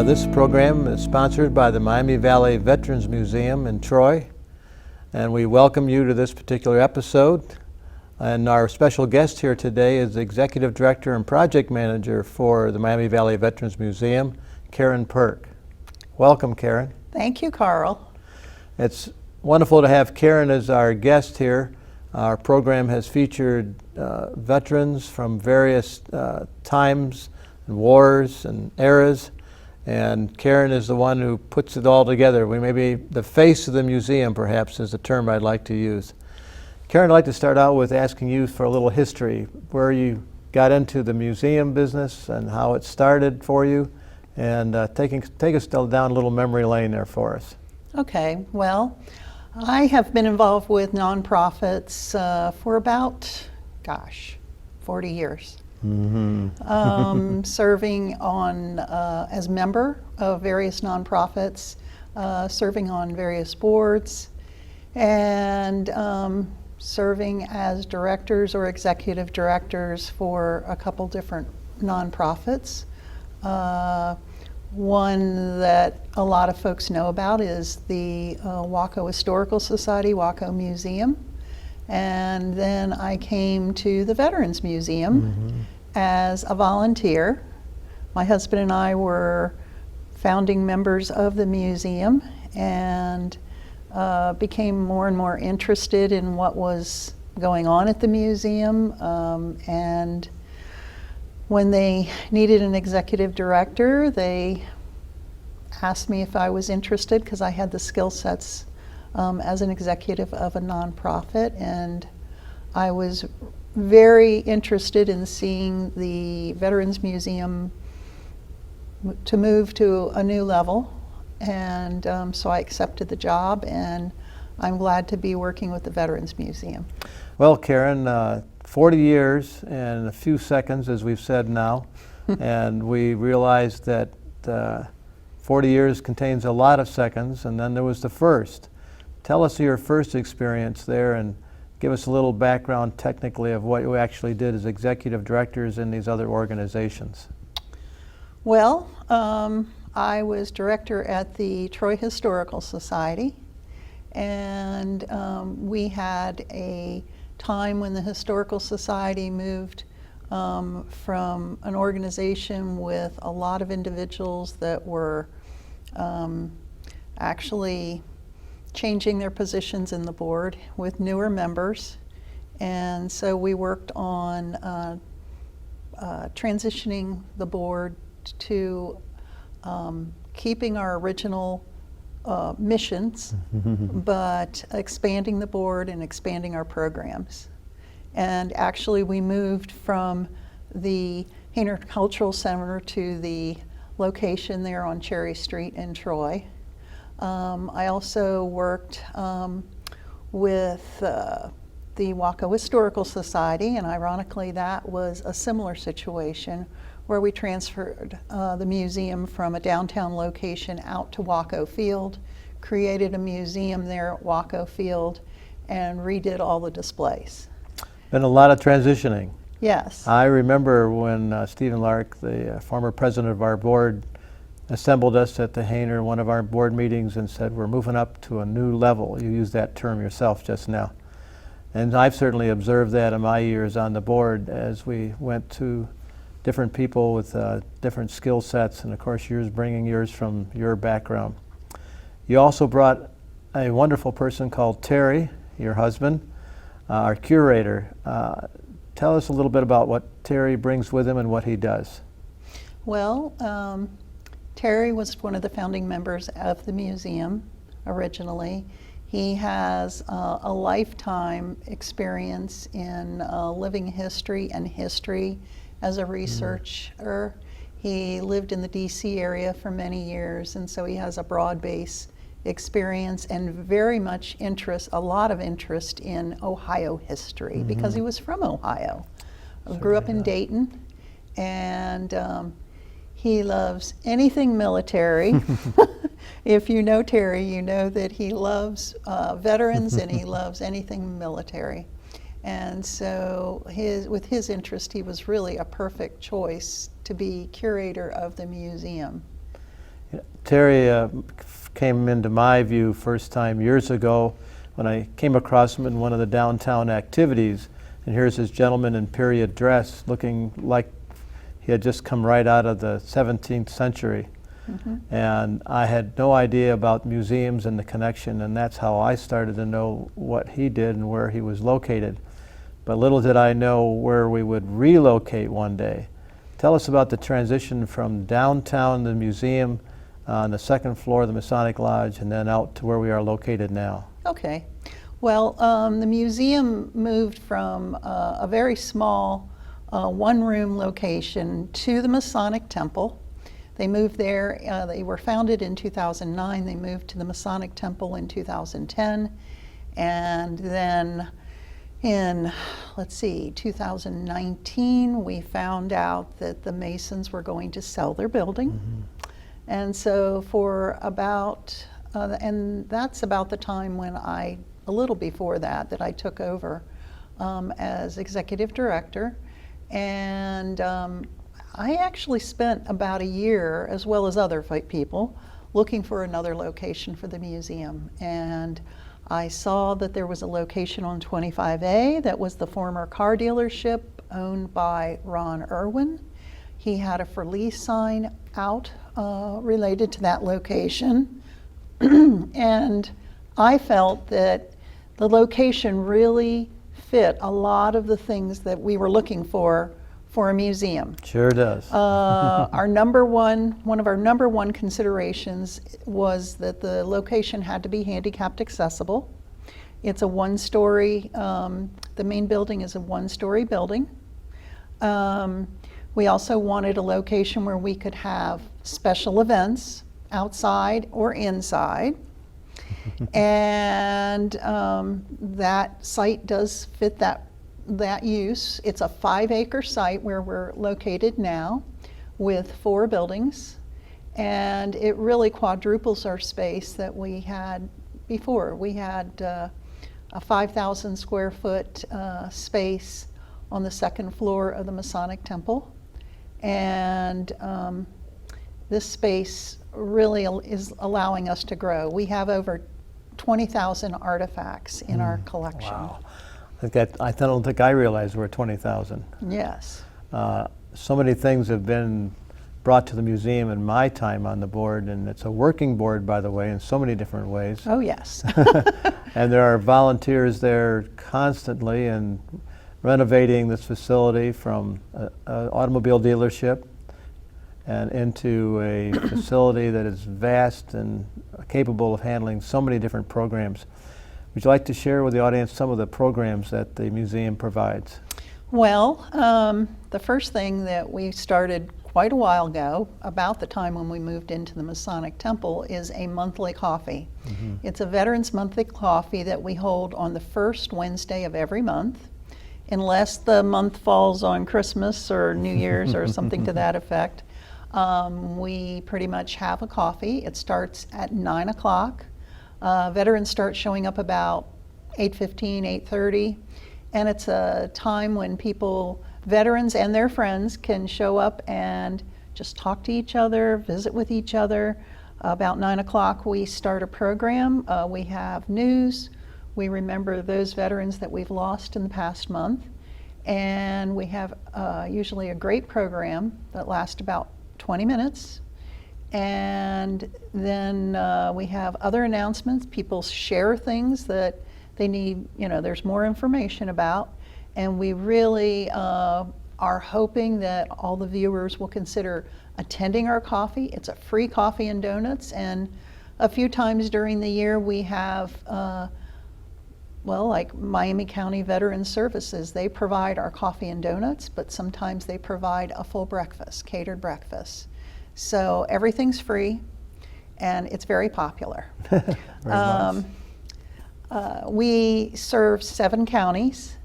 This program is sponsored by the Miami Valley Veterans Museum in Troy, and we welcome you to this particular episode. And our special guest here today is the Executive Director and Project Manager for the Miami Valley Veterans Museum, Karen Perk. Welcome, Karen. Thank you, Carl. It's wonderful to have Karen as our guest here. Our program has featured veterans from various times and wars and eras, and Karen is the one who puts it all together. We may be the face of the museum, perhaps, is the term I'd like to use. Karen, I'd like to start out with asking you for a little history, where you got into the museum business and how it started for you, and take us down a little memory lane there for us. Okay, well, I have been involved with nonprofits for about, 40 years. Mm-hmm. Serving on as member of various nonprofits, serving on various boards, and serving as directors or executive directors for a couple different nonprofits. One that a lot of folks know about is the Waco Historical Society, Waco Museum. And then I came to the Veterans Museum as a volunteer. My husband and I were founding members of the museum and became more and more interested in what was going on at the museum. And when they needed an executive director, they asked me if I was interested because I had the skill sets as an executive of a nonprofit, and I was very interested in seeing the Veterans Museum to move to a new level, and so I accepted the job, and I'm glad to be working with the Veterans Museum. Well, Karen, 40 years and a few seconds, as we've said now, and we realized that 40 years contains a lot of seconds, and then there was the first. Tell us your first experience there and give us a little background technically of what you actually did as executive directors in these other organizations. Well, I was director at the Troy Historical Society, and we had a time when the Historical Society moved from an organization with a lot of individuals that were actually changing their positions in the board with newer members, and so we worked on transitioning the board to keeping our original missions, but expanding the board and expanding our programs. And actually we moved from the Hainer Cultural Center to the location there on Cherry Street in Troy. I also worked with the Waco Historical Society, and ironically that was a similar situation where we transferred the museum from a downtown location out to Waco Field, created a museum there at Waco Field, and redid all the displays. Been a lot of transitioning. Yes. I remember when Stephen Lark, the former president of our board, assembled us at the Hainer, one of our board meetings, and said, we're moving up to a new level. You used that term yourself just now. And I've certainly observed that in my years on the board as we went to different people with different skill sets, and of course bringing yours from your background. You also brought a wonderful person called Terry, your husband, our curator. Tell us a little bit about what Terry brings with him and what he does. Well, Terry was one of the founding members of the museum originally. He has a lifetime experience in living history and history as a researcher. He lived in the DC area for many years, and so he has a broad base experience and very much interest, a lot of interest in Ohio history because he was from Ohio. Grew up in Dayton, and he loves anything military. If you know Terry, you know that he loves veterans and he loves anything military. And so with his interest, he was really a perfect choice to be curator of the museum. Terry came into my view first time years ago when I came across him in one of the downtown activities, and here's this gentleman in period dress looking like he had just come right out of the 17th century. And I had no idea about museums and the connection, and that's how I started to know what he did and where he was located. But little did I know where we would relocate one day. Tell us about the transition from downtown, the museum, on the second floor of the Masonic Lodge, and then out to where we are located now. Okay. Well, the museum moved from a very small one-room location to the Masonic Temple. They moved there, they were founded in 2009, they moved to the Masonic Temple in 2010, and then in, 2019, we found out that the Masons were going to sell their building. And so for about, and that's about the time when a little before that I took over as executive director. And I actually spent about a year, as well as other people, looking for another location for the museum. And I saw that there was a location on 25A that was the former car dealership owned by Ron Irwin. He had a for lease sign out related to that location. And I felt that the location really fit a lot of the things that we were looking for a museum. Sure does. One of our number one considerations was that the location had to be handicapped accessible. It's a one-story, the main building is a one-story building. We also wanted a location where we could have special events outside or inside. And that site does fit that use. It's a 5-acre site where we're located now with 4 buildings, and it really quadruples our space that we had before. We had a 5,000 square foot space on the second floor of the Masonic Temple, and this space really is allowing us to grow. We have over 20,000 artifacts in our collection. Wow. I don't think I realized we're 20,000. Yes. So many things have been brought to the museum in my time on the board, and it's a working board, by the way, in so many different ways. Oh, yes. And there are volunteers there constantly and renovating this facility from an automobile dealership and into a facility that is vast and capable of handling so many different programs. Would you like to share with the audience some of the programs that the museum provides? Well, the first thing that we started quite a while ago, about the time when we moved into the Masonic Temple, is a monthly coffee. It's a Veterans Monthly Coffee that we hold on the first Wednesday of every month, unless the month falls on Christmas or New Year's or something to that effect. We pretty much have a coffee. It starts at 9 o'clock. Veterans start showing up about 8:15, 8:30, and it's a time when veterans and their friends, can show up and just talk to each other, visit with each other. About 9 o'clock we start a program. We have news. We remember those veterans that we've lost in the past month, and we have usually a great program that lasts about 20 minutes. And then we have other announcements. People share things that they need, there's more information about. And we really are hoping that all the viewers will consider attending our coffee. It's a free coffee and donuts. And a few times during the year we have, like Miami County Veterans Services, they provide our coffee and donuts, but sometimes they provide a full breakfast, catered breakfast. So everything's free, and it's very popular. Very nice. We serve 7 counties,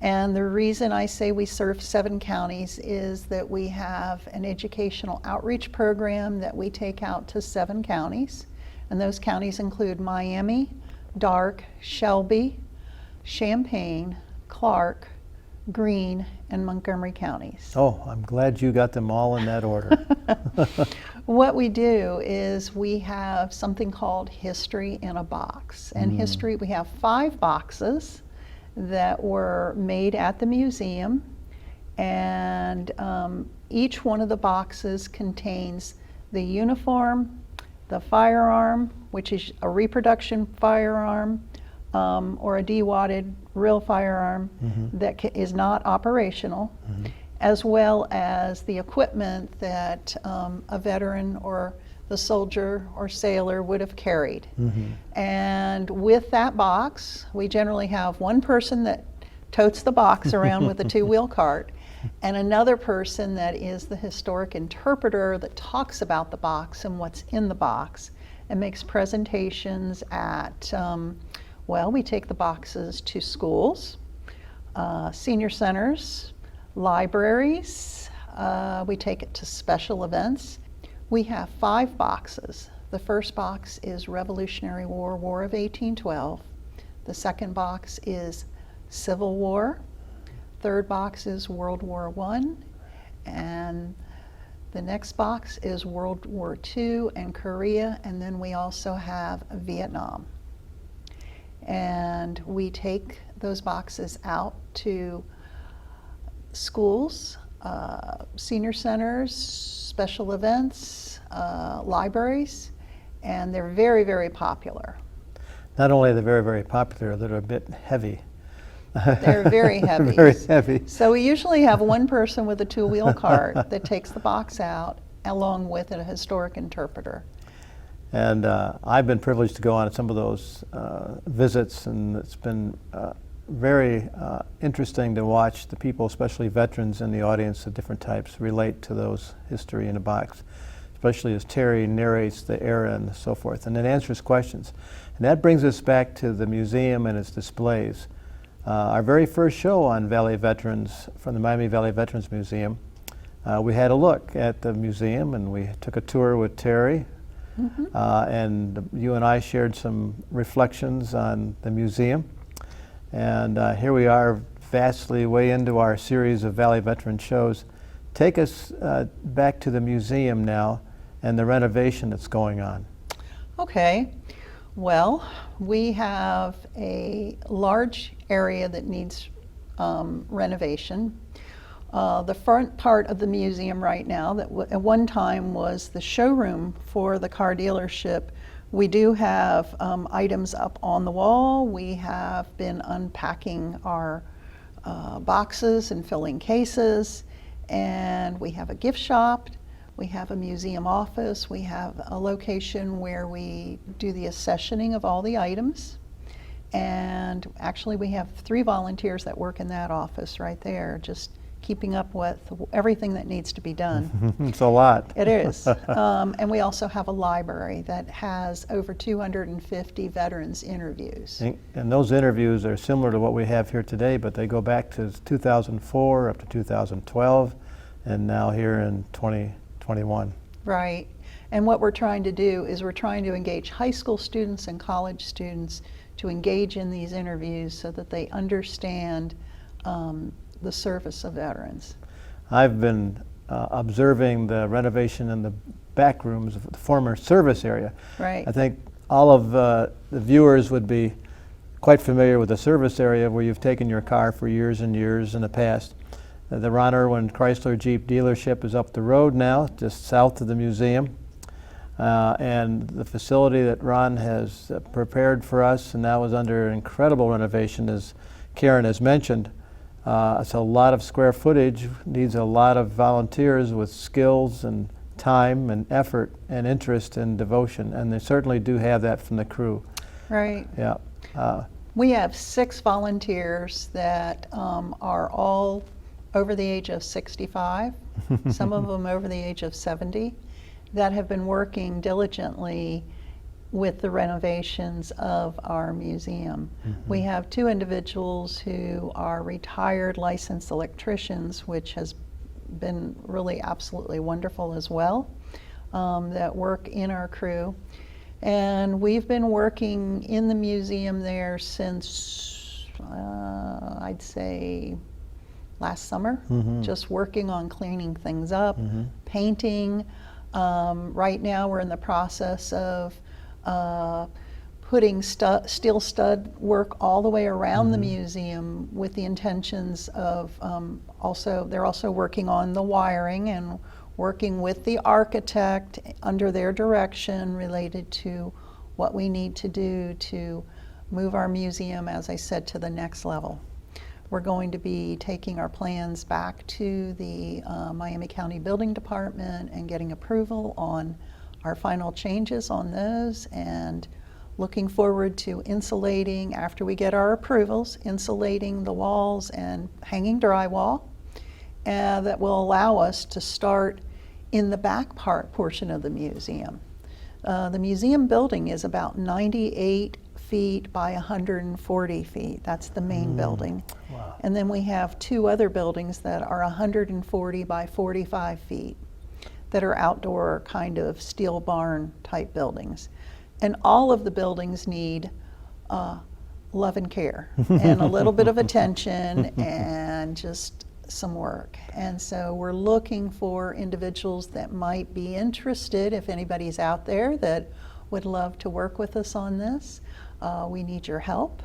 and the reason I say we serve 7 counties is that we have an educational outreach program that we take out to 7 counties, and those counties include Miami, Darke, Shelby, Champaign, Clark, Greene, and Montgomery counties. Oh, I'm glad you got them all in that order. What we do is we have something called History in a Box. And history, we have 5 boxes that were made at the museum, and each one of the boxes contains the uniform, the firearm, which is a reproduction firearm, or a dewadded real firearm that is not operational, as well as the equipment that a veteran or the soldier or sailor would have carried. And with that box, we generally have one person that totes the box around with a 2-wheel cart, and another person that is the historic interpreter that talks about the box and what's in the box and makes presentations at, well, we take the boxes to schools, senior centers, libraries, we take it to special events. We have 5 boxes. The first box is Revolutionary War, War of 1812. The second box is Civil War. Third box is World War I. And the next box is World War II and Korea. And then we also have Vietnam. And we take those boxes out to schools, senior centers, special events, libraries, and they're very, very popular. Not only are they very, very popular, they're a bit heavy. They're very heavy. Very heavy. So we usually have one person with a 2-wheel cart that takes the box out along with a historic interpreter. And I've been privileged to go on some of those visits, and it's been very interesting to watch the people, especially veterans in the audience of different types, relate to those History in a Box, especially as Terry narrates the era and so forth, and then answers questions. And that brings us back to the museum and its displays. Our very first show on Valley Veterans from the Miami Valley Veterans Museum, we had a look at the museum and we took a tour with Terry, and you and I shared some reflections on the museum. And here we are, vastly way into our series of Valley Veteran shows. Take us back to the museum now and the renovation that's going on. Okay. Well, we have a large area that needs renovation. The front part of the museum right now, that at one time was the showroom for the car dealership, we do have items up on the wall. We have been unpacking our boxes and filling cases, and we have a gift shop. We have a museum office. We have a location where we do the accessioning of all the items. And actually we have 3 volunteers that work in that office right there, just keeping up with everything that needs to be done. It's a lot. It is. And we also have a library that has over 250 veterans interviews. And those interviews are similar to what we have here today, but they go back to 2004 up to 2012, and now here in 2021. Right. And what we're trying to do is we're trying to engage high school students and college students to engage in these interviews so that they understand the service of veterans. I've been observing the renovation in the back rooms of the former service area. Right. I think all of the viewers would be quite familiar with the service area where you've taken your car for years and years in the past. The Ron Irwin Chrysler Jeep dealership is up the road now, just south of the museum. And the facility that Ron has prepared for us and now is under incredible renovation, as Karen has mentioned. It's a lot of square footage, needs a lot of volunteers with skills and time and effort and interest and devotion, and they certainly do have that from the crew. Right. Yeah. We have 6 volunteers that are all over the age of 65, some of them over the age of 70, that have been working diligently with the renovations of our museum. We have 2 individuals who are retired licensed electricians, which has been really absolutely wonderful as well, that work in our crew. And we've been working in the museum there since, I'd say, last summer, just working on cleaning things up, painting, Right now, we're in the process of putting steel stud work all the way around the museum with the intentions of they're also working on the wiring and working with the architect under their direction related to what we need to do to move our museum, as I said, to the next level. We're going to be taking our plans back to the Miami County Building Department and getting approval on our final changes on those, and looking forward to insulating, after we get our approvals, insulating the walls and hanging drywall that will allow us to start in the back portion of the museum. The museum building is about 98 feet by 140 feet. That's the main building. Wow. And then we have two other buildings that are 140 by 45 feet that are outdoor kind of steel barn type buildings. And all of the buildings need love and care and a little bit of attention and just some work. And so we're looking for individuals that might be interested, if anybody's out there that would love to work with us on this. We need your help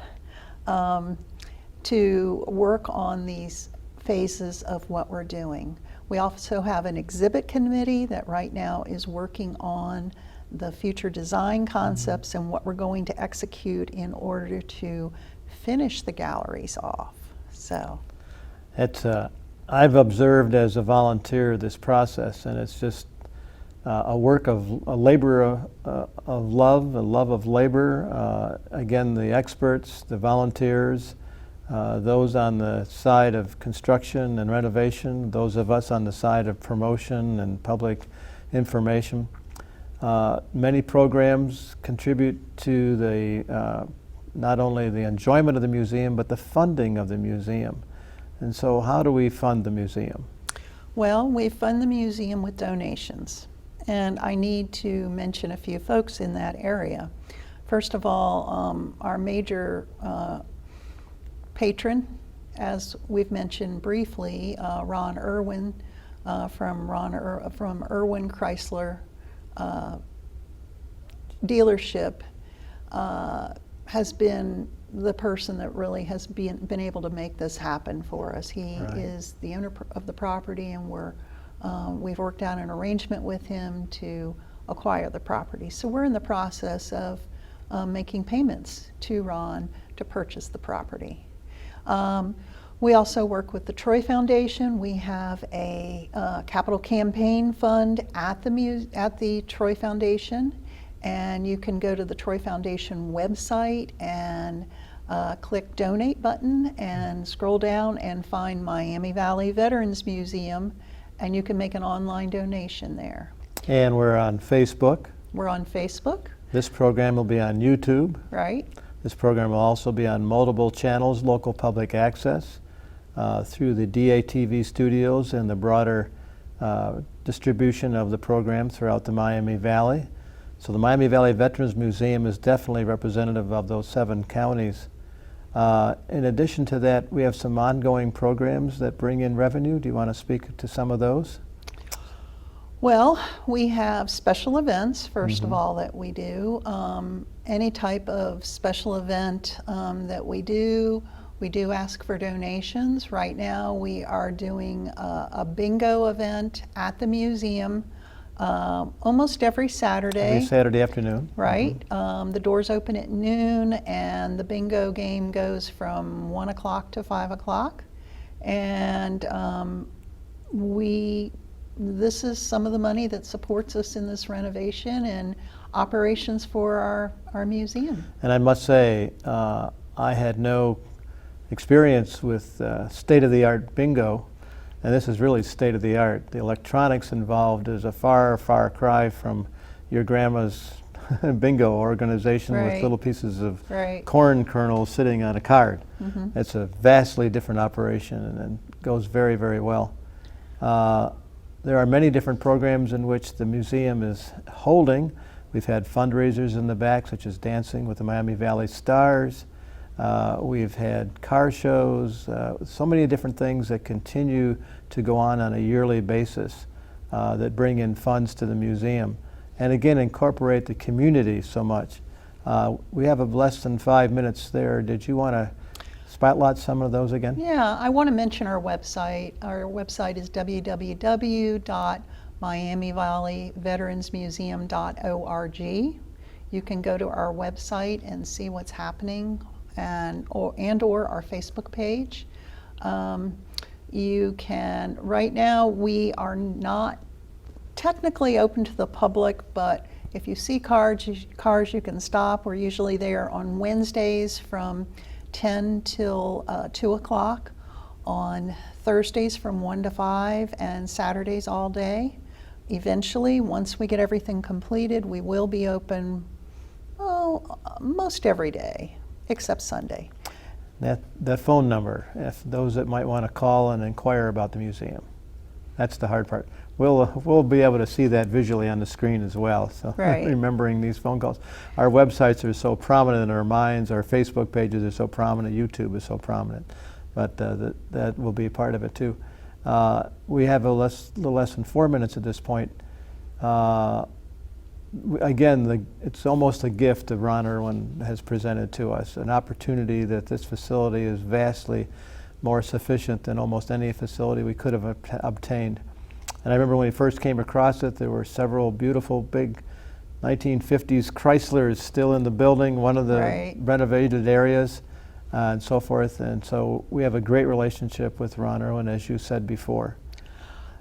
to work on these phases of what we're doing. We also have an exhibit committee that right now is working on the future design concepts and what we're going to execute in order to finish the galleries off. So I've observed as a volunteer this process, and it's just a work of a labor of love, a love of labor. Again, the experts, the volunteers, those on the side of construction and renovation, those of us on the side of promotion and public information. Many programs contribute to the not only the enjoyment of the museum, but the funding of the museum. And so how do we fund the museum? Well, we fund the museum with donations. And I need to mention a few folks in that area. First of all, our major patron, as we've mentioned briefly, Ron Irwin from Irwin Chrysler dealership has been the person that really has been able to make this happen for us. He Right. is the owner of the property, and we've worked out an arrangement with him to acquire the property. So we're in the process of making payments to Ron to purchase the property. We also work with the Troy Foundation. We have a capital campaign fund at the Troy Foundation, and you can go to the Troy Foundation website and click donate button and scroll down and find Miami Valley Veterans Museum, and you can make an online donation there. And we're on Facebook. We're on Facebook, This program will be on YouTube. right? This program will also be on multiple channels, local public access, through the DATV studios and the broader distribution of the program throughout the Miami Valley. So the Miami Valley Veterans Museum is definitely representative of those 7 counties. In addition to that, we have some ongoing programs that bring in revenue. Do you want to speak to some of those? Well, we have special events, first of all, that we do. Any type of special event that we do ask for donations. Right now, we are doing a bingo event at the museum almost every Saturday. Every Saturday afternoon. Right. The doors open at noon, and the bingo game goes from 1 o'clock to 5 o'clock. And this is some of the money that supports us in this renovation and operations for our museum. And I must say, I had no experience with state-of-the-art bingo, and this is really state-of-the-art. The electronics involved is a far, far cry from your grandma's bingo organization with Right. little pieces of Right. corn kernels sitting on a card. It's a vastly different operation, and goes very, very well. There are many different programs in which the museum is holding. We've had fundraisers in the back, such as Dancing with the Miami Valley Stars. We've had car shows, so many different things that continue to go on a yearly basis. that bring in funds to the museum. And again, incorporate the community so much. We have less than 5 minutes there. Did you want to spotlight some of those again? Yeah, I want to mention our website. Our website is www.miamivalleyveteransmuseum.org. You can go to our website and see what's happening, or our Facebook page. You can, right now we are not technically open to the public, but if you see cars you can stop. We're usually there on Wednesdays from 10 till 2 o'clock, on Thursdays from 1 to 5, and Saturdays all day. Eventually, once we get everything completed, we will be open most every day, except Sunday. That phone number, if those that might want to call and inquire about the museum. That's the hard part. We'll be able to see that visually on the screen as well. So Right. remembering these phone calls. Our websites are so prominent in our minds. Our Facebook pages are so prominent. YouTube is so prominent. But that will be part of it too. We have a little less than 4 minutes at this point. Again, it's almost a gift that Ron Irwin has presented to us, an opportunity that this facility is vastly more sufficient than almost any facility we could have obtained. And I remember when we first came across it, there were several beautiful big 1950s Chryslers still in the building, one of the Right. renovated areas, and so forth. And so we have a great relationship with Ron Irwin, as you said before.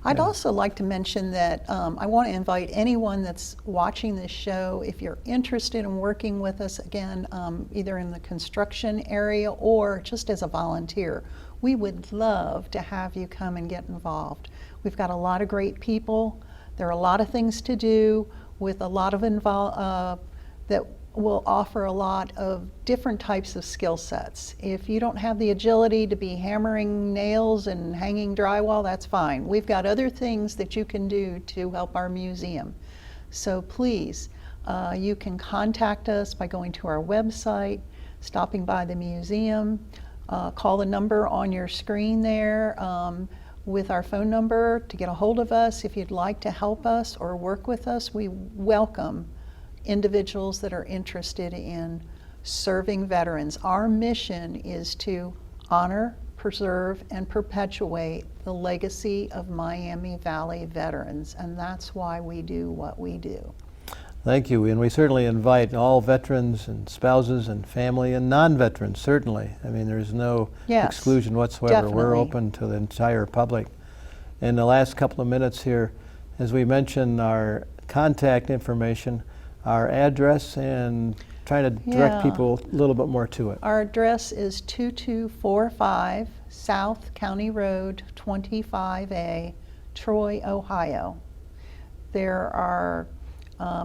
I'd Yeah. also like to mention that I want to invite anyone that's watching this show, if you're interested in working with us again, either in the construction area or just as a volunteer, we would love to have you come and get involved. We've got a lot of great people. There are a lot of things to do with a lot of that will offer a lot of different types of skill sets. If you don't have the agility to be hammering nails and hanging drywall, that's fine. We've got other things that you can do to help our museum. So please, you can contact us by going to our website, stopping by the museum, call the number on your screen there with our phone number to get a hold of us. If you'd like to help us or work with us, we welcome individuals that are interested in serving veterans. Our mission is to honor, preserve, and perpetuate the legacy of Miami Valley veterans, and that's why we do what we do. Thank you, and we certainly invite all veterans and spouses and family and non-veterans, certainly. I mean, there's no Yes, exclusion whatsoever. We're definitely. open to the entire public. In the last couple of minutes here, as we mentioned our contact information, our address, and trying to direct Yeah. people a little bit more to it. Our address is 2245 South County Road 25A, Troy, Ohio. There are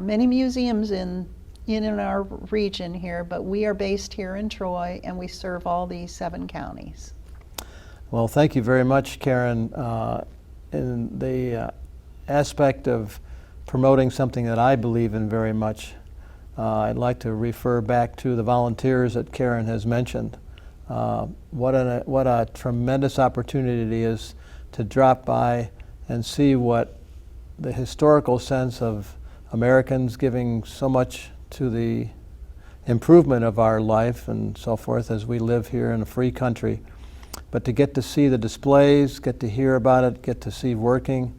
many museums in our region here, but we are based here in Troy, and we serve all these 7 counties. Well, thank you very much, Karen. In the aspect of promoting something that I believe in very much, I'd like to refer back to the volunteers that Karen has mentioned. What a tremendous opportunity it is to drop by and see what the historical sense of Americans giving so much to the improvement of our life and so forth as we live here in a free country. But to get to see the displays, get to hear about it, get to see working,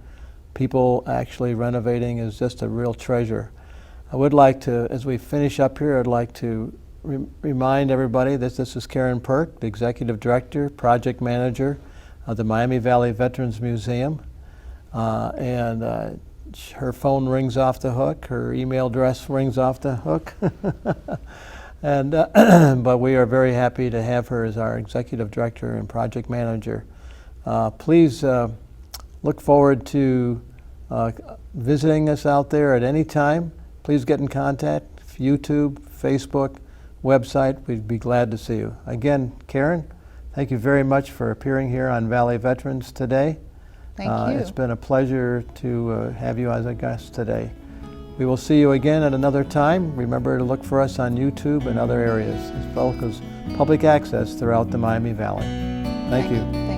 people actually renovating is just a real treasure. I would like to, as we finish up here, I'd like to remind everybody that this is Karen Perk, the Executive Director, Project Manager of the Miami Valley Veterans Museum. Her phone rings off the hook, her email address rings off the hook. But we are very happy to have her as our Executive Director and Project Manager. Please look forward to visiting us out there at any time. Please get in contact, YouTube, Facebook, website. We'd be glad to see you. Again, Karen, thank you very much for appearing here on Valley Veterans today. Thank you. It's been a pleasure to have you as a guest today. We will see you again at another time. Remember to look for us on YouTube and other areas, as well as public access throughout the Miami Valley. Thank you.